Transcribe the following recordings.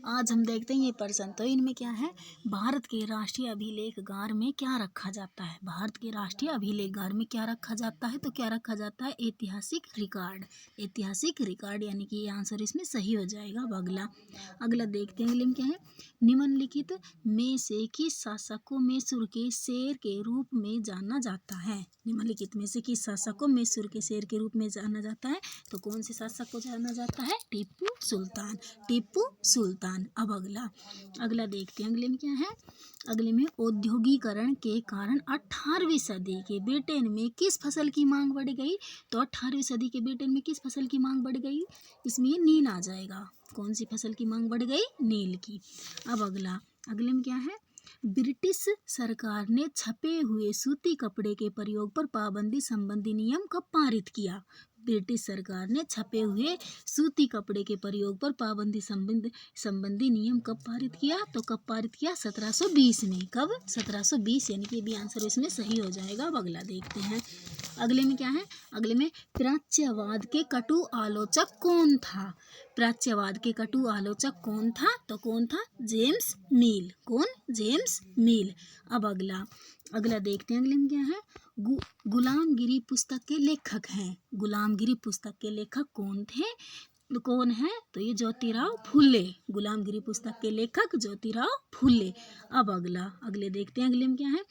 आज हम देखते हैं ये प्रश्न। तो इनमें क्या है, भारत के राष्ट्रीय अभिलेखागार में क्या रखा जाता है। भारत के राष्ट्रीय अभिलेखागार में क्या रखा जाता है, तो क्या रखा जाता है, ऐतिहासिक रिकॉर्ड। ऐतिहासिक रिकॉर्ड यानी कि ये आंसर इसमें सही हो जाएगा। अब अगला देखते हैं। अगले में क्या है, निम्नलिखित में से किस शासक को मैसूर के शेर के रूप में जाना जाता है। निम्नलिखित में से किस शासक को मैसूर के शेर के रूप में जाना जाता है, तो कौन से शासक को जाना जाता है, टीपू सुल्तान। टीपू सुल्तान। अब अगला देखते हैं। अगले में क्या है, अगले में औद्योगिकरण के कारण 18वीं सदी के ब्रिटेन में किस फसल की मांग बढ़ गई। तो 18वीं सदी के ब्रिटेन में किस फसल की मांग बढ़ गई, इसमें नील आ जाएगा। कौन सी फसल की मांग बढ़ गई, नील की। अब अगले में क्या है, ब्रिटिश सरकार ने छपे हुए सूती कपड़े के प्रयोग पर पाबंदी संबंधी नियम कब पारित किया। ब्रिटिश सरकार ने छपे हुए सूती कपड़े के प्रयोग पर पाबंदी संबंधी नियम कब पारित किया, तो कब पारित किया, 1720 में। कब, 1720, यानी कि भी आंसर इसमें सही हो जाएगा। अब अगला देखते हैं। अगले में क्या है, अगले में प्राच्यवाद के कटु आलोचक कौन था। प्राच्यवाद के कटु आलोचक कौन था, तो कौन था, जेम्स मिल। कौन, जेम्स मिल। अब अगला देखते हैं। अगले में क्या है, गुलामगिरी पुस्तक के लेखक हैं। गुलामगिरी पुस्तक के लेखक कौन है, तो ये ज्योतिराव फुले। गुलामगिरी पुस्तक के लेखक ज्योतिराव फुले। अब अगले देखते हैं। अगले में क्या है,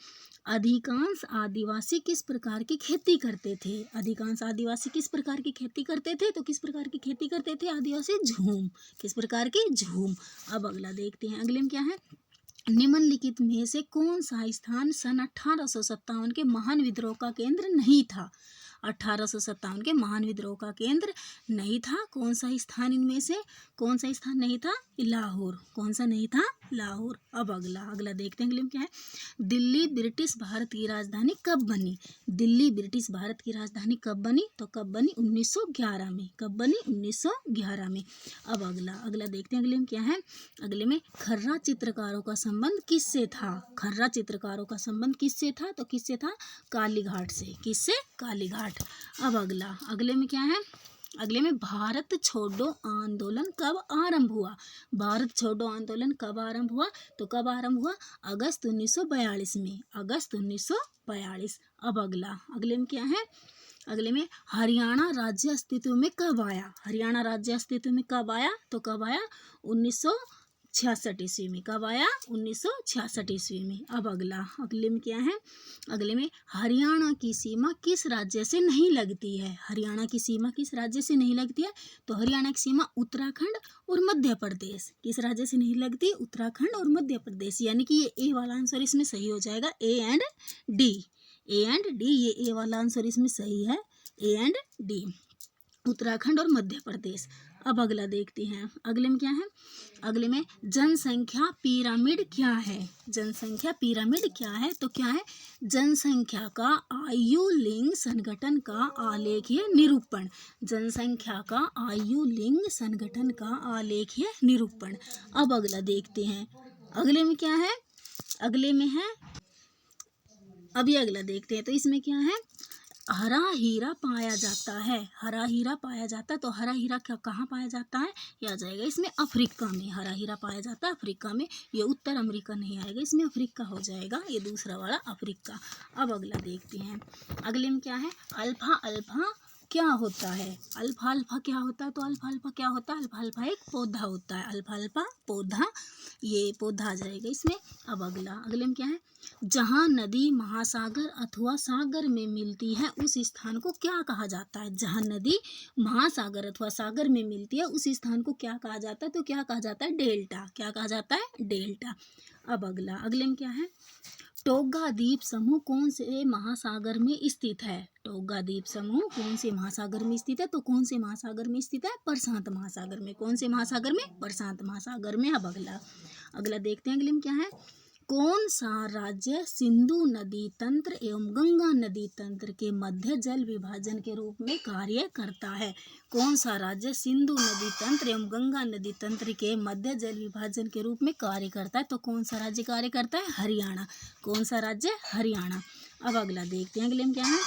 अधिकांश आदिवासी किस प्रकार की खेती करते थे। अधिकांश आदिवासी किस प्रकार की खेती करते थे, तो किस प्रकार की खेती करते थे आदिवासी, झूम। किस प्रकार की, झूम। अब अगला देखते हैं। अगले में क्या है, निम्नलिखित में से कौन सा स्थान सन 1857 के महान विद्रोह का केंद्र नहीं था। 1857 के महान विद्रोह का केंद्र नहीं था। कौन सा स्थान इनमें से, कौन सा स्थान नहीं था, लाहौर। कौन सा नहीं था, लाहौर। अब अगला देखते हैं। अगले में क्या है, दिल्ली ब्रिटिश भारत की राजधानी कब बनी। दिल्ली ब्रिटिश भारत की राजधानी कब बनी, तो कब बनी, 1911 में। कब बनी, 1911 में। अब अगला देखते हैं। अगले में क्या है, अगले में खर्रा चित्रकारों का संबंध किससे था। खर्रा चित्रकारों का संबंध किससे था, तो किससे था, कालीघाट से। किससे, कालीघाट। अब अगले में क्या है, अगले में भारत छोड़ो आंदोलन कब आरंभ हुआ। भारत छोड़ो आंदोलन कब आरंभ हुआ, तो कब आरंभ हुआ, अगस्त 1942 में। अगस्त 1942। अब अगले में क्या है, अगले में हरियाणा राज्य अस्तित्व में कब आया। हरियाणा राज्य अस्तित्व में कब आया, तो कब आया, 1966 ईस्वी में। कब आया, 1966 ईस्वी में। अब अगले में क्या है, अगले में हरियाणा की सीमा किस राज्य से नहीं लगती है। हरियाणा की सीमा किस राज्य से नहीं लगती है, तो हरियाणा की सीमा उत्तराखंड और मध्य प्रदेश। किस राज्य से नहीं लगती, उत्तराखंड और मध्य प्रदेश। यानी कि ये ए वाला आंसर इसमें सही हो जाएगा, A and D. A and D, ये ए वाला आंसर इसमें सही है, ए एंड डी, उत्तराखंड और मध्य प्रदेश। अब अगला देखते हैं। अगले में क्या है, अगले में जनसंख्या पिरामिड क्या है। जनसंख्या पिरामिड क्या है, तो क्या है, जनसंख्या का आयु लिंग संगठन का आलेखीय निरूपण। जनसंख्या का आयु लिंग संगठन का आलेखीय निरूपण। अब अगला देखते हैं। अगले में क्या है, अगले में है, अभी अगला देखते हैं। तो इसमें क्या है, हरा हीरा पाया जाता है। हरा हीरा पाया जाता है, तो हरा हीरा कहाँ पाया जाता है, ये आ जाएगा इसमें अफ्रीका में। हरा हीरा पाया जाता है अफ्रीका में। ये उत्तर अमेरिका नहीं आएगा, इसमें अफ्रीका हो जाएगा, ये दूसरा वाला अफ्रीका। अब अगला देखते हैं। अगले में क्या है, अल्फा क्या होता है। अल्फा क्या होता है, तो अल्फा क्या होता है, अल्फा एक पौधा होता है। अल्फा पौधा, ये पौधा आ जाएगा इसमें। अब अगले में क्या है, जहाँ नदी महासागर अथवा सागर में मिलती है उस स्थान को क्या कहा जाता है। जहाँ नदी महासागर अथवा सागर में मिलती है उस स्थान को क्या कहा जाता है, तो क्या कहा जाता है, डेल्टा। क्या कहा जाता है, डेल्टा। अब अगले में क्या है, टोगा द्वीप समूह कौन से महासागर में स्थित है। टोगा द्वीप समूह कौन से महासागर में स्थित है, तो कौन से महासागर में स्थित है, प्रशांत महासागर में। कौन से महासागर में, प्रशांत महासागर में। अब अगला देखते हैं। अगले में क्या है, कौन सा राज्य सिंधु नदी तंत्र एवं गंगा नदी तंत्र के मध्य जल विभाजन के रूप में कार्य करता है। कौन सा राज्य सिंधु नदी तंत्र एवं गंगा नदी तंत्र के मध्य जल विभाजन के रूप में कार्य करता है, तो कौन सा राज्य कार्य करता है, हरियाणा। कौन सा राज्य, हरियाणा। अब अगला देखते हैं। अगले में क्या है,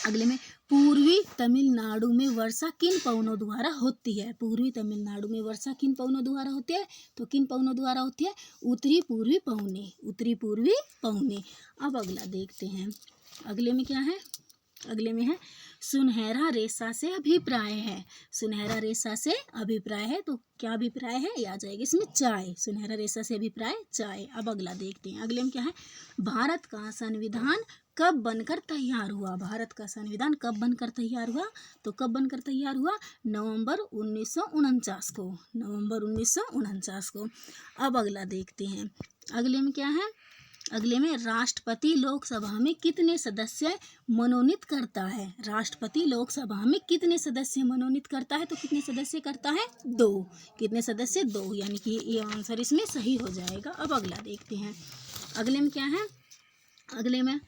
अगले में पूर्वी तमिलनाडु में वर्षा किन पवनों द्वारा होती है? पूर्वी तमिलनाडु में वर्षा किन पवनों द्वारा होती है? तो किन पवनों द्वारा होती है? उत्तरी पूर्वी पवने, उत्तरी पूर्वी पवने। अब अगला देखते हैं, अगले में क्या है? अगले में है सुनहरा रेशा से अभिप्राय है। सुनहरा रेशा से अभिप्राय है, तो क्या अभिप्राय है? ये आ जाएगा इसमें चाय। सुनहरा रेशा से अभिप्राय चाय। अब अगला देखते हैं, अगले में क्या है? भारत का संविधान कब बनकर तैयार हुआ? भारत का संविधान कब बनकर तैयार हुआ? तो कब बनकर तैयार हुआ? नवंबर 1949 को, नवंबर 1949 को। अब अगला देखते हैं, अगले में क्या है? अगले में राष्ट्रपति लोकसभा में कितने सदस्य मनोनीत करता है? राष्ट्रपति लोकसभा में कितने सदस्य मनोनीत करता है? तो कितने सदस्य करता है? 2। कितने सदस्य? 2, यानी कि ये आंसर इसमें सही हो जाएगा। अब अगला देखते हैं, अगले में क्या है? अगले में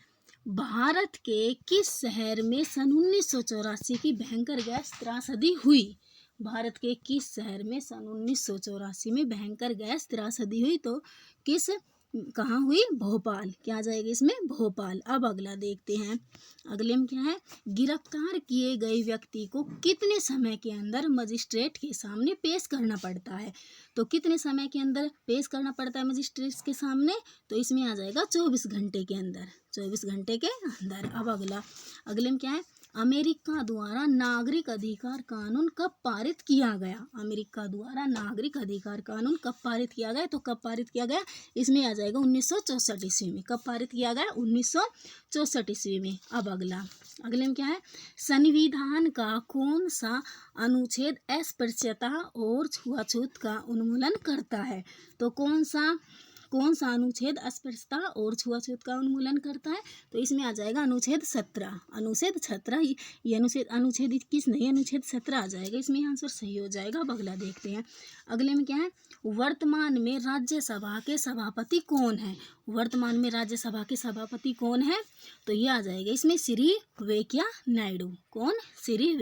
भारत के किस शहर में सन 1984 की भयंकर गैस त्रासदी हुई? भारत के किस शहर में सन 1984 में भयंकर गैस त्रासदी हुई? तो किस, कहाँ हुई? भोपाल। क्या आ जाएगा इसमें? भोपाल। अब अगला देखते हैं, अगले में क्या है? गिरफ्तार किए गए व्यक्ति को कितने समय के अंदर मजिस्ट्रेट के सामने पेश करना पड़ता है? तो कितने समय के अंदर पेश करना पड़ता है मजिस्ट्रेट के सामने? तो इसमें आ जाएगा 24 घंटे के अंदर, 24 घंटे के अंदर। अब अगला, अगले में क्या है? अमेरिका द्वारा नागरिक अधिकार कानून कब पारित किया गया? अमेरिका द्वारा नागरिक अधिकार कानून कब पारित किया गया? तो कब पारित किया गया? इसमें आ जाएगा 1964 ईस्वी में। कब पारित किया गया? 1964 ईस्वी में। अब अगला, अगले में क्या है? संविधान का कौन सा अनुच्छेद अस्पृश्यता और छुआछूत का उन्मूलन करता है? तो कौन सा अनुच्छेद अस्पृश्यता और छुआछूत का उन्मूलन करता है? तो इसमें आ जाएगा अनुच्छेद 17। अनुच्छेद 17, ये अनुच्छेद 21 नहीं, अनुच्छेद 17 आ जाएगा, इसमें आंसर सही हो जाएगा। अब अगला देखते हैं, अगले में क्या है? वर्तमान में राज्यसभा के सभापति कौन है? वर्तमान में राज्यसभा के सभापति कौन है? तो ये आ जाएगा इसमें श्री वेंकैया नायडू। कौन? श्री